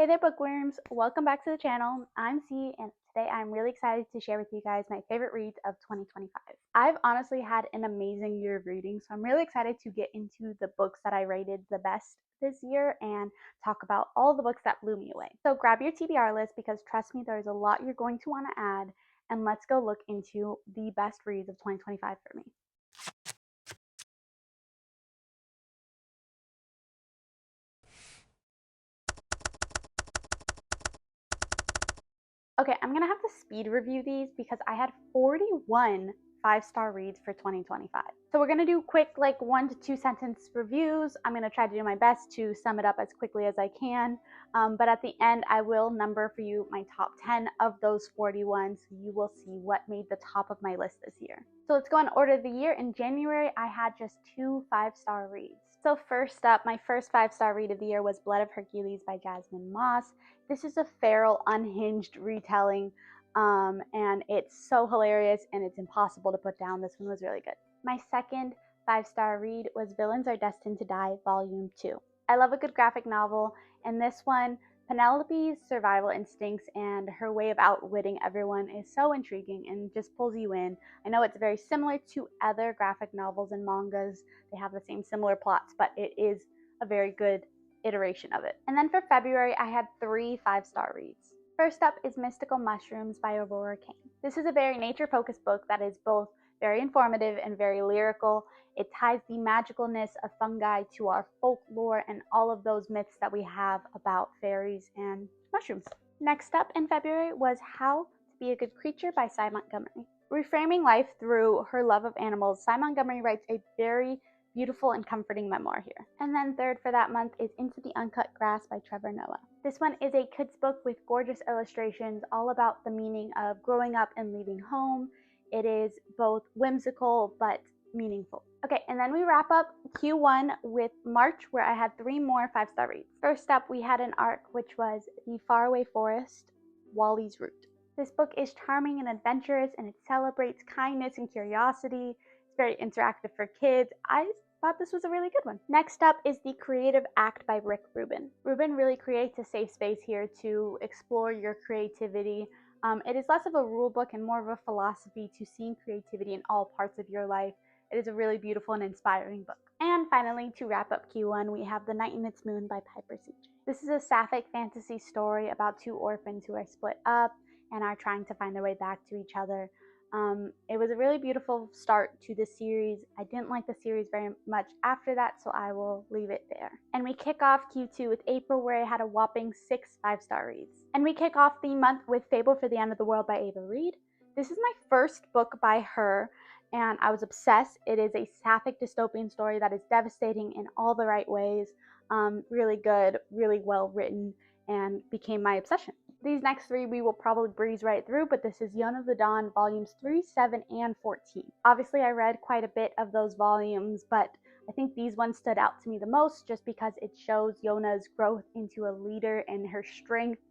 there, bookworms! Welcome back to the channel. I'm C, and today I'm really excited to share with you guys my favorite reads of 2025. I've honestly had an amazing year of reading, so I'm really excited to get into the books that I rated the best this year and talk about all the books that blew me away. So grab your TBR list because trust me, there's a lot you're going to want to add, and let's go look into the best reads of 2025 for me. Okay, I'm gonna have to speed review these because I had 41 5-star reads for 2025. So we're gonna do quick, like 1 to 2 sentence reviews. I'm gonna try to do my best to sum it up as quickly as I can. But at the end, I will number for you my top 10 of those 41, so you will see what made the top of my list this year. So let's go in order of the year. In January, I had just 2 5-star reads. So first up, my first 5-star read of the year was Blood of Hercules by Jasmine Moss. This is a feral, unhinged retelling, and it's so hilarious and it's impossible to put down. This one was really good. My second 5-star read was Villains Are Destined to Die, Volume 2. I love a good graphic novel, and this one, Penelope's survival instincts and her way of outwitting everyone is so intriguing and just pulls you in. I know it's very similar to other graphic novels and mangas. They have the same similar plots, but it is a very good iteration of it. And then for February, I had 3 5-star reads. First up is Mystical Mushrooms by Aurora Kane. This is a very nature-focused book that is both very informative and very lyrical. It ties the magicalness of fungi to our folklore and all of those myths that we have about fairies and mushrooms. Next up in February was How to Be a Good Creature by Cy Montgomery. Reframing life through her love of animals, Cy Montgomery writes a very beautiful and comforting memoir here. And then third for that month is Into the Uncut Grass by Trevor Noah. This one is a kids book with gorgeous illustrations all about the meaning of growing up and leaving home. It is both whimsical but meaningful. Okay, and then we wrap up Q1 with March, where I had 3 more 5-star reads. First up, we had an arc which was The Faraway Forest, Wally's Route. This book is charming and adventurous, and it celebrates kindness and curiosity. It's very interactive for kids. I thought this was a really good one. Next up is The Creative Act by Rick Rubin. Rubin really creates a safe space here to explore your creativity. It is less of a rule book and more of a philosophy to seeing creativity in all parts of your life. It is a really beautiful and inspiring book. And finally, to wrap up Q1, we have The Night and Its Moon by Piper CJ. This is a sapphic fantasy story about 2 orphans who are split up and are trying to find their way back to each other. It was a really beautiful start to the series. I didn't like the series very much after that, so I will leave it there. And we kick off Q2 with April, where I had a whopping 6 5-star reads. And we kick off the month with Fable for the End of the World by Ava Reed. This is my first book by her, and I was obsessed. It is a sapphic dystopian story that is devastating in all the right ways. Really good, really well written, and became my obsession. These next 3 we will probably breeze right through, but this is Yona of the Dawn, volumes 3, 7, and 14. Obviously, I read quite a bit of those volumes, but I think these ones stood out to me the most just because it shows Yona's growth into a leader and her strength.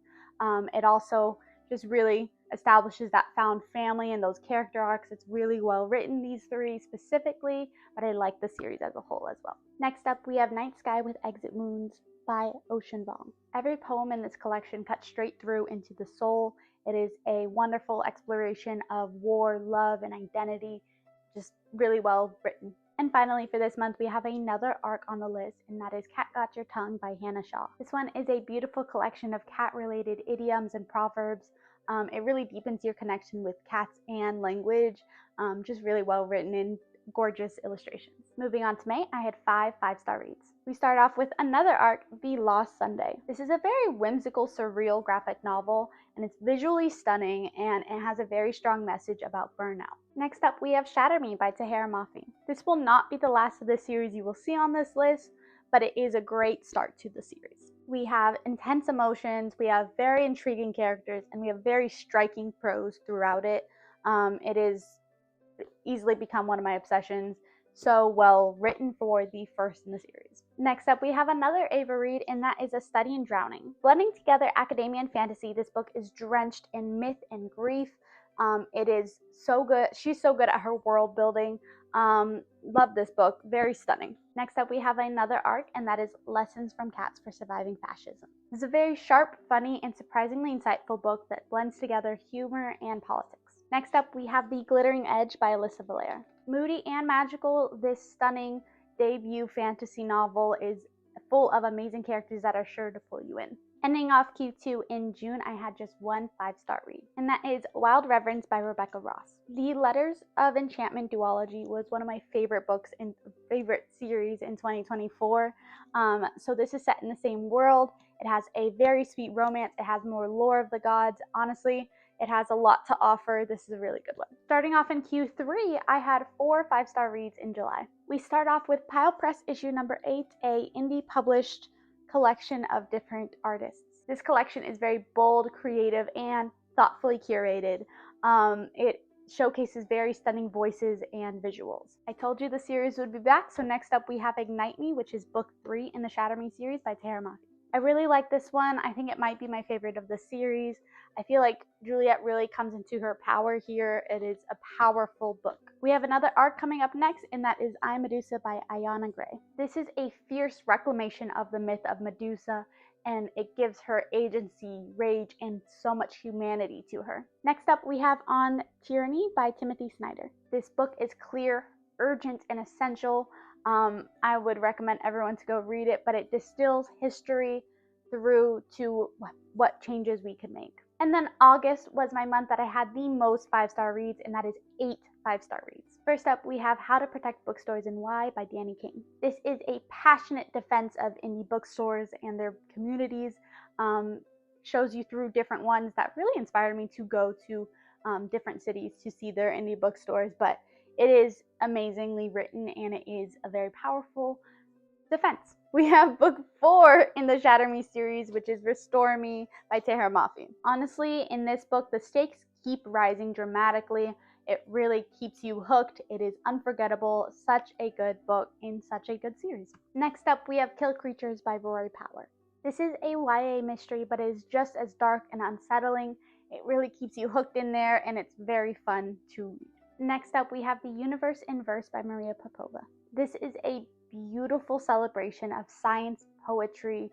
It also just really establishes that found family and those character arcs. It's really well written, these 3 specifically, but I like the series as a whole as well. Next up, we have Night Sky with Exit Wounds by Ocean Vuong. Every poem in this collection cuts straight through into the soul. It is a wonderful exploration of war, love, and identity. Just really well written. And finally, for this month, we have another arc on the list, and that is Cat Got Your Tongue by Hannah Shaw. This one is a beautiful collection of cat-related idioms and proverbs. It really deepens your connection with cats and language. Just really well written and gorgeous illustrations. Moving on to May, I had 5 5-star reads. We start off with another arc, The Lost Sunday. This is a very whimsical, surreal graphic novel, and it's visually stunning, and it has a very strong message about burnout. Next up, we have Shatter Me by Tahera Mafi. This will not be the last of the series you will see on this list, but it is a great start to the series. We have intense emotions, we have very intriguing characters, and we have very striking prose throughout it. It is easily become one of my obsessions. So well written for the first in the series. Next up, we have another Ava Reed, and that is A Study in Drowning. Blending together academia and fantasy, this book is drenched in myth and grief. It is so good. She's so good at her world building. love this book, very stunning. Next up we have another arc, and that is Lessons from Cats for Surviving Fascism. This is a very sharp, funny, and surprisingly insightful book that blends together humor and politics. Next up we have The Glittering Edge by Alyssa Valera. Moody and magical, this stunning debut fantasy novel is full of amazing characters that are sure to pull you in. Ending off Q2 in June, I had just one 5-star read, and that is Wild Reverence by Rebecca Ross. The Letters of Enchantment duology was one of my favorite books and favorite series in 2024. So this is set in the same world. It has a very sweet romance. It has more lore of the gods. Honestly, it has a lot to offer. This is a really good one. Starting off in Q3, I had 4 5-star reads in July. We start off with Pile Press issue number 8, a indie published collection of different artists. This collection is very bold, creative, and thoughtfully curated. It showcases very stunning voices and visuals. I told you the series would be back, so next up we have Ignite Me, which is book 3 in the Shatter Me series by Tara Mafi. I really like this one. I think it might be my favorite of the series. I feel like Juliet really comes into her power here. It is a powerful book. We have another arc coming up next, and that is I, Medusa by Ayana Gray. This is a fierce reclamation of the myth of Medusa, and it gives her agency, rage, and so much humanity to her. Next up, we have On Tyranny by Timothy Snyder. This book is clear, urgent, and essential. I would recommend everyone to go read it, but it distills history through to what changes we could make. And then August was my month that I had the most 5-star reads, and that is 8 5-star reads. First up, we have How to Protect Bookstores and Why by Danny King. This is a passionate defense of indie bookstores and their communities. Shows you through different ones that really inspired me to go to different cities to see their indie bookstores, but it is amazingly written, and it is a very powerful defense. We have book 4 in the Shatter Me series, which is Restore Me by Tara Mafi. Honestly, in this book, the stakes keep rising dramatically. It really keeps you hooked. It is unforgettable. Such a good book in such a good series. Next up, we have Kill Creatures by Rory Power. This is a YA mystery, but it is just as dark and unsettling. It really keeps you hooked in there, and it's very fun to read. Next up, we have The Universe in Verse by Maria Popova. This is a beautiful celebration of science, poetry,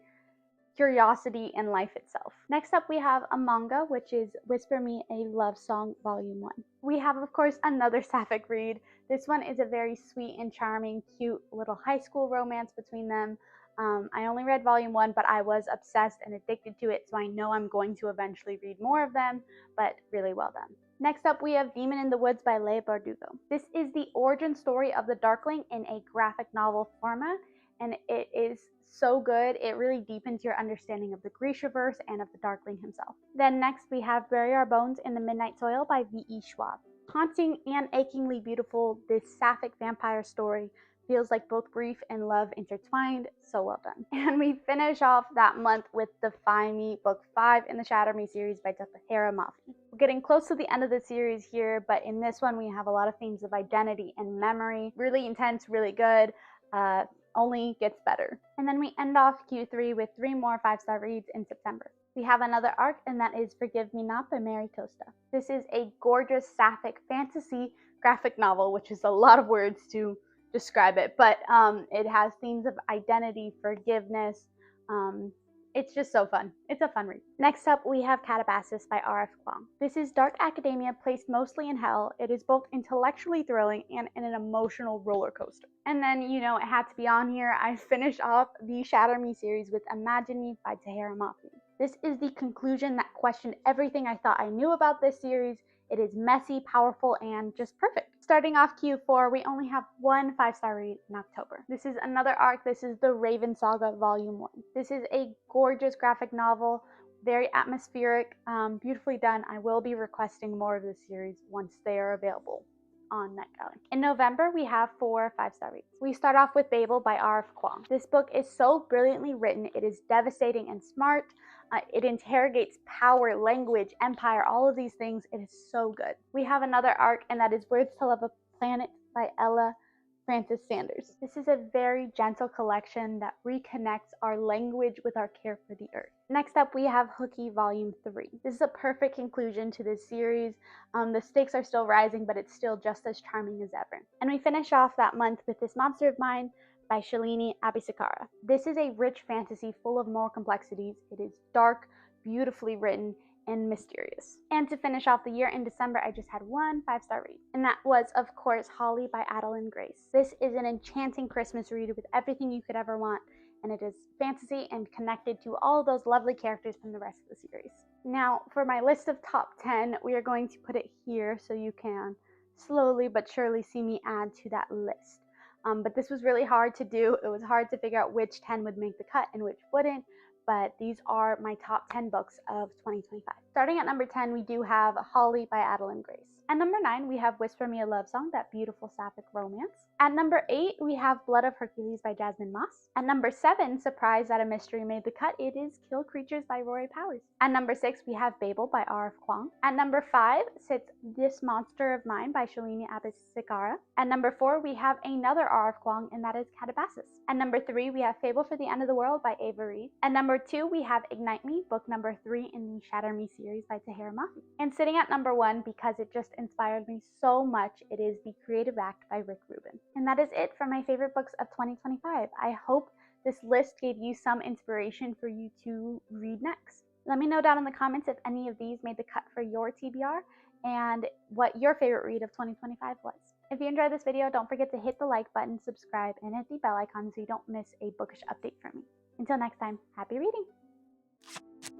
curiosity, and life itself. Next up, we have a manga, which is Whisper Me a Love Song Volume 1. We have, of course, another sapphic read. This one is a very sweet and charming, cute little high school romance between them. I only read Volume 1, but I was obsessed and addicted to it, so I know I'm going to eventually read more of them, but really well done. Next up, we have Demon in the Woods by Leigh Bardugo. This is the origin story of the Darkling in a graphic novel format, and it is so good. It really deepens your understanding of the Grishaverse and of the Darkling himself. Then next, we have Bury Our Bones in the Midnight Soil by V.E. Schwab. Haunting and achingly beautiful, this sapphic vampire story feels like both grief and love intertwined. So well done. And we finish off that month with Defy Me, book 5 in the Shatter Me series by Tara Mafi. We're getting close to the end of the series here, but in this one we have a lot of themes of identity and memory. Really intense, really good. Only gets better. And then we end off Q3 with 3 more 5-star reads in September. We have another arc, and that is Forgive Me Not by Mary Costa. This is a gorgeous sapphic fantasy graphic novel, which is a lot of words to describe it, but it has themes of identity, forgiveness. It's just so fun. It's a fun read. Next up, we have Catabasis by R.F. Kuang. This is dark academia placed mostly in hell. It is both intellectually thrilling and an emotional roller coaster. And then, you know, it had to be on here. I finished off the Shatter Me series with Imagine Me by Tara Mafi. This is the conclusion that questioned everything I thought I knew about this series. It is messy, powerful, and just perfect. Starting off Q4, we only have 1 5-star read in October. This is another arc. This is The Raven Saga Volume 1. This is a gorgeous graphic novel, very atmospheric, beautifully done. I will be requesting more of this series once they are available on NetGalley. In November, we have 4 5-star reads. We start off with Babel by R.F. Kuang. This book is so brilliantly written. It is devastating and smart. It interrogates power, language, empire, all of these things. It is so good. We have another arc, and that is Words to Love a Planet by Ella Francis Sanders. This is a very gentle collection that reconnects our language with our care for the earth. Next up, we have Hooky Volume 3. This is a perfect conclusion to this series. The stakes are still rising, but it's still just as charming as ever. And we finish off that month with This Monster of Mine by Shalini Abhisakara. This is a rich fantasy full of moral complexities. It is dark, beautifully written, and mysterious. And to finish off the year in December, I just had one 5-star read, and that was, of course, Holly by Adeline Grace. This is an enchanting Christmas read with everything you could ever want, and it is fantasy and connected to all those lovely characters from the rest of the series. Now, for my list of top 10, we are going to put it here so you can slowly but surely see me add to that list. But this was really hard to do. It was hard to figure out which 10 would make the cut and which wouldn't. But these are my top 10 books of 2025. Starting at number 10, we do have Holly by Adeline Grace. At number 9, we have Whisper Me a Love Song, that beautiful sapphic romance. At number 8, we have Blood of Hercules by Jasmine Moss. At number 7, surprised that a mystery made the cut, it is Kill Creatures by Rory Powers. At number 6, we have Babel by R.F. Kuang. At number 5 sits This Monster of Mine by Shalini Abhisakara. At number 4, we have another R.F. Kuang, and that is Catabasis. At number 3, we have Fable for the End of the World by Ava Reid. At number 2, we have Ignite Me, book number 3 in the Shatter Me series by Tahira Mafi. And sitting at number 1, because it just inspired me so much, it is The Creative Act by Rick Rubin. And that is it for my favorite books of 2025. I hope this list gave you some inspiration for you to read next. Let me know down in the comments if any of these made the cut for your TBR and what your favorite read of 2025 was. If you enjoyed this video, don't forget to hit the like button, subscribe, and hit the bell icon so you don't miss a bookish update from me. Until next time, happy reading!